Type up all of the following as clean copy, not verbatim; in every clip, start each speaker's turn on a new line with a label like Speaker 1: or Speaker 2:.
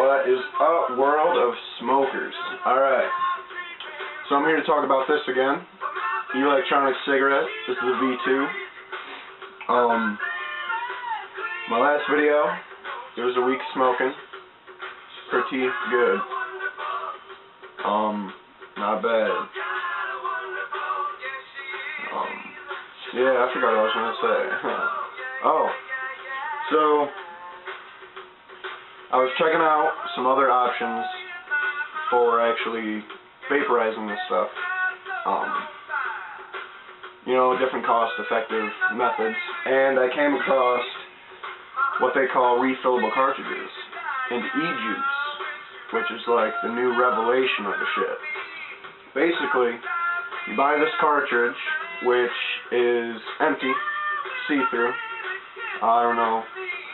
Speaker 1: What is up, world of smokers? Alright, so I'm here to talk about this again. Electronic cigarette. This is a V2. My last video, it was a week smoking. Pretty good. Not bad. Yeah, I forgot what I was going to say. Oh, so I was checking out some other options for actually vaporizing this stuff. You know, different cost-effective methods, and I came across what they call refillable cartridges and e-juice, which is like the new revelation of the shit. Basically, you buy this cartridge, which is empty, see-through. I don't know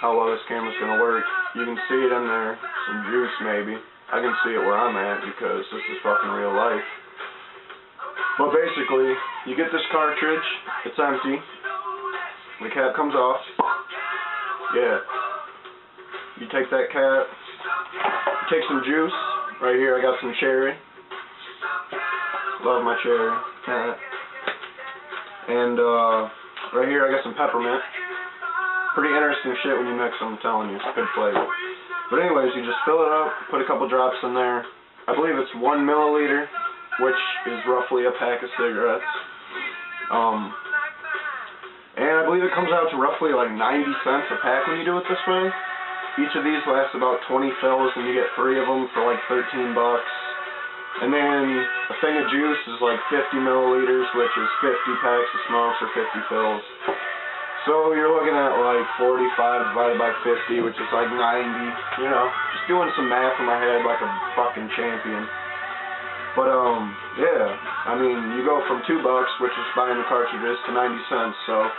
Speaker 1: how well this camera's gonna work. You can see it in there, some juice maybe. I can see it where I'm at because this is fucking real life. But basically, you get this cartridge, it's empty, the cap comes off, yeah. You take that cap, you take some juice, right here I got some cherry, love my cherry, and right here I got some peppermint. Pretty interesting shit when you mix them, I'm telling you, it's good flavor. But anyways, you just fill it up, put a couple drops in there. I believe it's 1 milliliter, which is roughly a pack of cigarettes. And I believe it comes out to roughly like 90 cents a pack when you do it this way. Each of these lasts about 20 fills, and you get 3 of them for like 13 bucks. And then a thing of juice is like 50 milliliters, which is 50 packs of smokes or 50 fills. So you're looking at like 45 divided by 50, which is like 90, you know, just doing some math in my head like a fucking champion. But, yeah, I mean, you go from $2, which is buying the cartridges, to 90 cents, so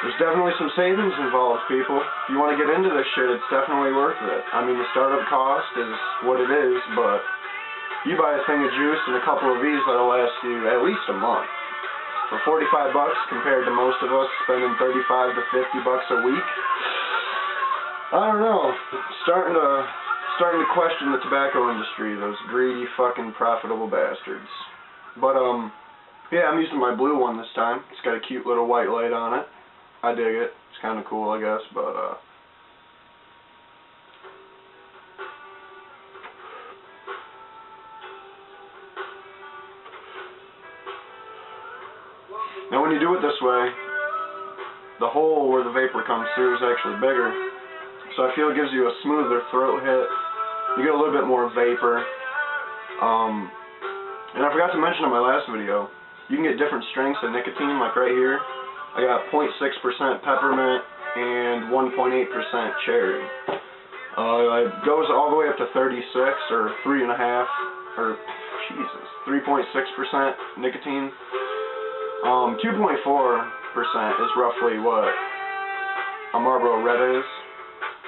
Speaker 1: there's definitely some savings involved, people. If you want to get into this shit, it's definitely worth it. I mean, the startup cost is what it is, but you buy a thing of juice and a couple of these that'll last you at least a month. For 45 bucks, compared to most of us spending 35 to 50 bucks a week, I don't know, starting to question the tobacco industry, those greedy fucking profitable bastards. But yeah, I'm using my blue one this time. It's got a cute little white light on it. I dig it. It's kind of cool, I guess, but now when you do it this way, the hole where the vapor comes through is actually bigger, so I feel it gives you a smoother throat hit. You get a little bit more vapor. And I forgot to mention in my last video, you can get different strengths of nicotine, like right here. I got 0.6% peppermint and 1.8% cherry. It goes all the way up to 36 or 3.5, or Jesus, 3.6% nicotine. 2.4% is roughly what a Marlboro Red is.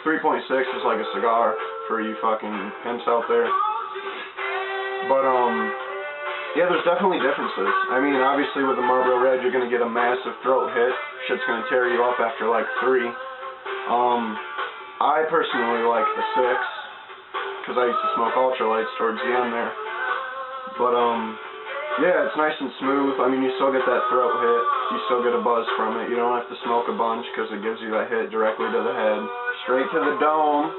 Speaker 1: 3.6 is like a cigar for you fucking pimps out there. But, yeah, there's definitely differences. I mean, obviously with the Marlboro Red, you're going to get a massive throat hit. Shit's going to tear you up after like 3. I personally like the 6, because I used to smoke ultralights towards the end there. But, yeah, it's nice and smooth. I mean, you still get that throat hit. You still get a buzz from it. You don't have to smoke a bunch because it gives you that hit directly to the head. Straight to the dome.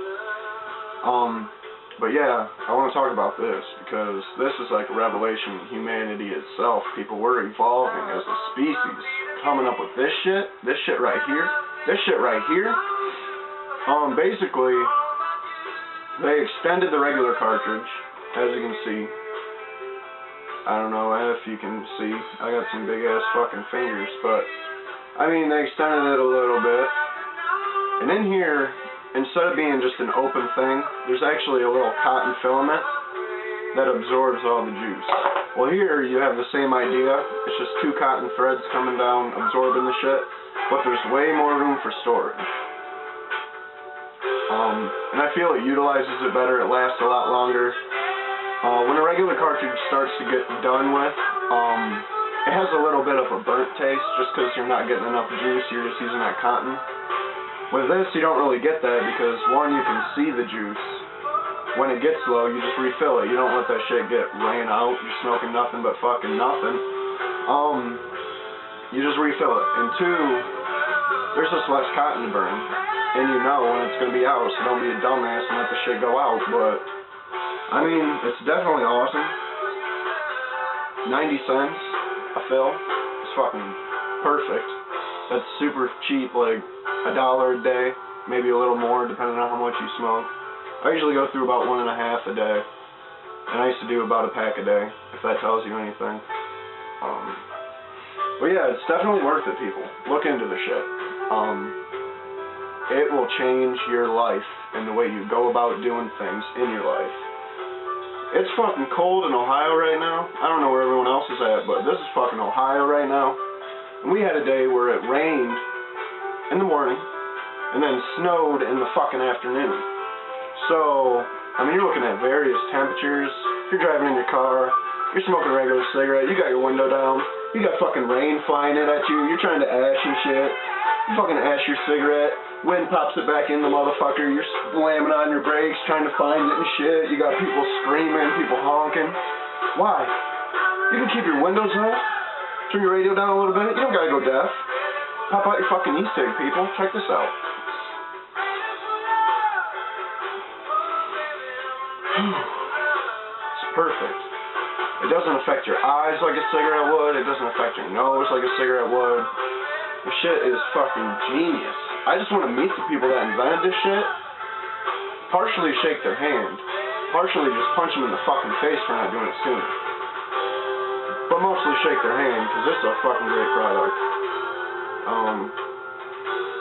Speaker 1: But yeah, I want to talk about this because this is like a revelation in humanity itself. People, we're evolving as a species. Coming up with this shit right here, this shit right here. Basically, they extended the regular cartridge, as you can see. I don't know if you can see, I got some big ass fucking fingers, but I mean, they extended it a little bit. And in here, instead of being just an open thing, there's actually a little cotton filament that absorbs all the juice. Well, here you have the same idea. It's just 2 cotton threads coming down, absorbing the shit, but there's way more room for storage. And I feel it utilizes it better, it lasts a lot longer. When a regular cartridge starts to get done with, it has a little bit of a burnt taste just because you're not getting enough juice, you're just using that cotton. With this, you don't really get that because, one, you can see the juice, when it gets low, you just refill it. You don't let that shit get ran out. You're smoking nothing but fucking nothing. You just refill it. And two, there's just less cotton to burn. And you know when it's gonna be out, so don't be a dumbass and let the shit go out. But, I mean, it's definitely awesome. 90 cents a fill is fucking perfect. That's super cheap, like $1 a day, maybe a little more depending on how much you smoke. I usually go through about 1.5 a day, and I used to do about a pack a day, if that tells you anything. But yeah, it's definitely worth it, people. Look into the shit. It will change your life and the way you go about doing things in your life. It's fucking cold in Ohio right now. I don't know where everyone else is at, but this is fucking Ohio right now. And we had a day where it rained in the morning and then snowed in the fucking afternoon. So, I mean, you're looking at various temperatures. If you're driving in your car, you're smoking a regular cigarette, you got your window down, you got fucking rain flying in at you, you're trying to ash and shit. You fucking ash your cigarette, wind pops it back in the motherfucker, you're slamming on your brakes, trying to find it and shit. You got people screaming, people honking. Why? You can keep your windows up, turn your radio down a little bit, you don't gotta go deaf. Pop out your fucking e-cig, people. Check this out. It's perfect. It doesn't affect your eyes like a cigarette would. It doesn't affect your nose like a cigarette would. This shit is fucking genius. I just want to meet the people that invented this shit. Partially shake their hand. Partially just punch them in the fucking face for not doing it sooner. But mostly shake their hand, because this is a fucking great product.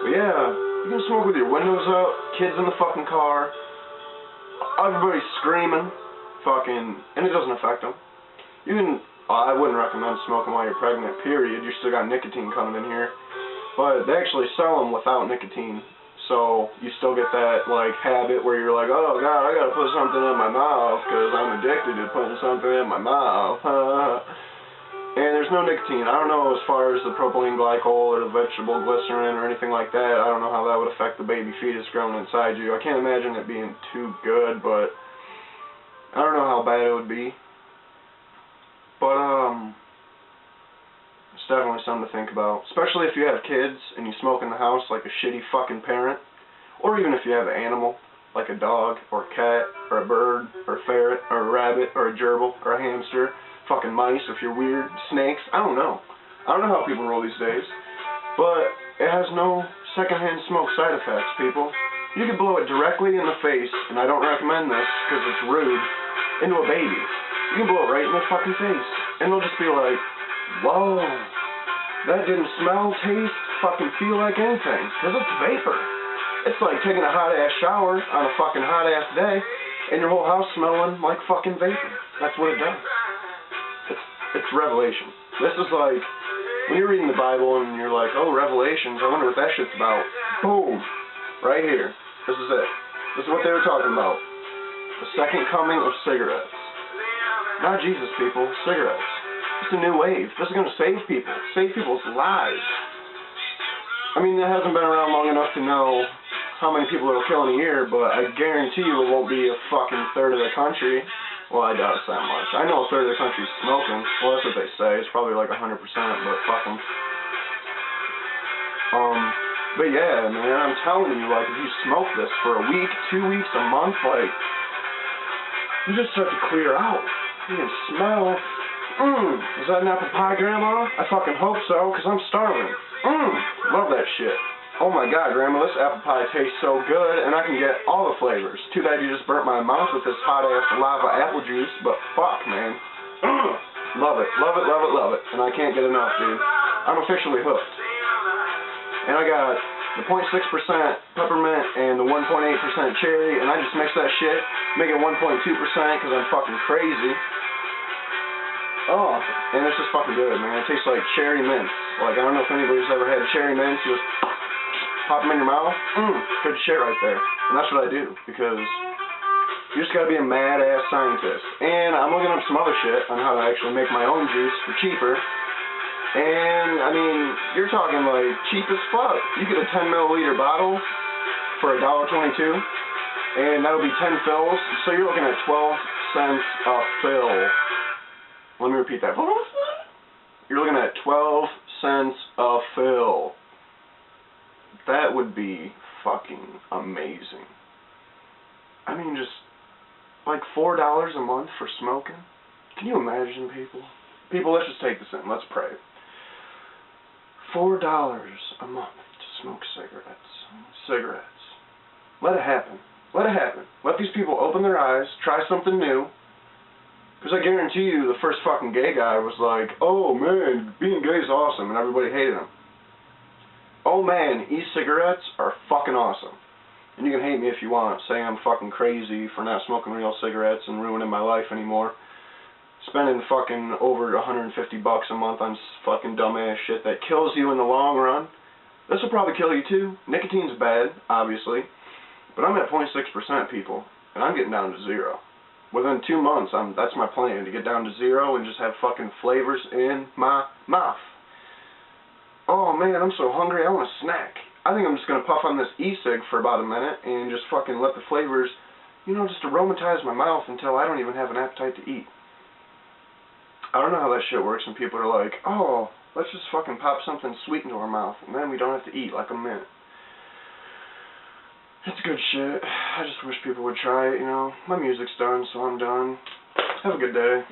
Speaker 1: But yeah, you can smoke with your windows up, kids in the fucking car, everybody's screaming, and it doesn't affect them. You can, I wouldn't recommend smoking while you're pregnant, period. You still got nicotine coming in here. But they actually sell them without nicotine. So you still get that, like, habit where you're like, oh, God, I gotta put something in my mouth because I'm addicted to putting something in my mouth. And there's no nicotine. I don't know as far as the propylene glycol or the vegetable glycerin or anything like that. I don't know how that would affect the baby fetus growing inside you. I can't imagine it being too good, but I don't know how bad it would be. But, it's definitely something to think about. Especially if you have kids and you smoke in the house like a shitty fucking parent. Or even if you have an animal, like a dog, or a cat, or a bird, or a ferret, or a rabbit, or a gerbil, or a hamster. Fucking mice, if you're weird. Snakes, I don't know. I don't know how people roll these days. But it has no secondhand smoke side effects, people. You can blow it directly in the face, and I don't recommend this because it's rude, into a baby. You can blow it right in their fucking face. And they'll just be like, whoa, that didn't smell, taste, fucking feel like anything. Because it's vapor. It's like taking a hot-ass shower on a fucking hot-ass day, and your whole house smelling like fucking vapor. That's what it does. It's Revelation. This is like, when you're reading the Bible and you're like, oh, Revelations, I wonder what that shit's about. Boom. Right here. This is it. This is what they were talking about. The second coming of cigarettes. Not Jesus, people. Cigarettes. It's a new wave. This is going to save people. Save people's lives. I mean, it hasn't been around long enough to know how many people it'll kill in a year, but I guarantee you it won't be a fucking third of the country. Well, I doubt it's that much. I know a third of the country's smoking. Well, that's what they say. It's probably like 100%, but fuck them. But yeah, man, I'm telling you, like, if you smoke this for a week, 2 weeks, a month, like, you just start to clear out. You can smell. Is that an apple pie, Grandma? I fucking hope so, because I'm starving. Love that shit. Oh my God, Grandma, this apple pie tastes so good, and I can get all the flavors. Too bad you just burnt my mouth with this hot-ass lava apple juice, but fuck, man. Love it, love it, love it, love it. And I can't get enough, dude. I'm officially hooked. And I got the 0.6% peppermint and the 1.8% cherry, and I just mix that shit, make it 1.2% because I'm fucking crazy. Oh, and it's just fucking good, man. It tastes like cherry mints. Like, I don't know if anybody's ever had cherry mints. You just pop them in your mouth. Good shit right there. And that's what I do, because you just gotta be a mad-ass scientist. And I'm looking up some other shit on how to actually make my own juice for cheaper. And, I mean, you're talking, like, cheap as fuck. You get a 10 milliliter bottle for $1.22. and that'll be 10 fills, so you're looking at 12 cents a fill. Let me repeat that. You're looking at 12 cents a fill. That would be fucking amazing. I mean, just like $4 a month for smoking. Can you imagine, people? People, let's just take this in. Let's pray. $4 a month to smoke cigarettes. Let it happen. Let it happen. Let these people open their eyes, try something new. Because I guarantee you the first fucking gay guy was like, oh man, being gay is awesome, and everybody hated him. Oh man, e-cigarettes are fucking awesome. And you can hate me if you want, say I'm fucking crazy for not smoking real cigarettes and ruining my life anymore. Spending fucking over $150 a month on fucking dumbass shit that kills you in the long run. This will probably kill you too. Nicotine's bad, obviously. But I'm at 0.6%, people, and I'm getting down to 0. Within 2 months, that's my plan, to get down to 0 and just have fucking flavors in my mouth. Oh man, I'm so hungry, I want a snack. I think I'm just going to puff on this e-cig for about a minute and just fucking let the flavors, you know, just aromatize my mouth until I don't even have an appetite to eat. I don't know how that shit works when people are like, oh, let's just fucking pop something sweet into our mouth and then we don't have to eat like a minute. It's good shit. I just wish people would try it, you know. My music's done, so I'm done. Have a good day.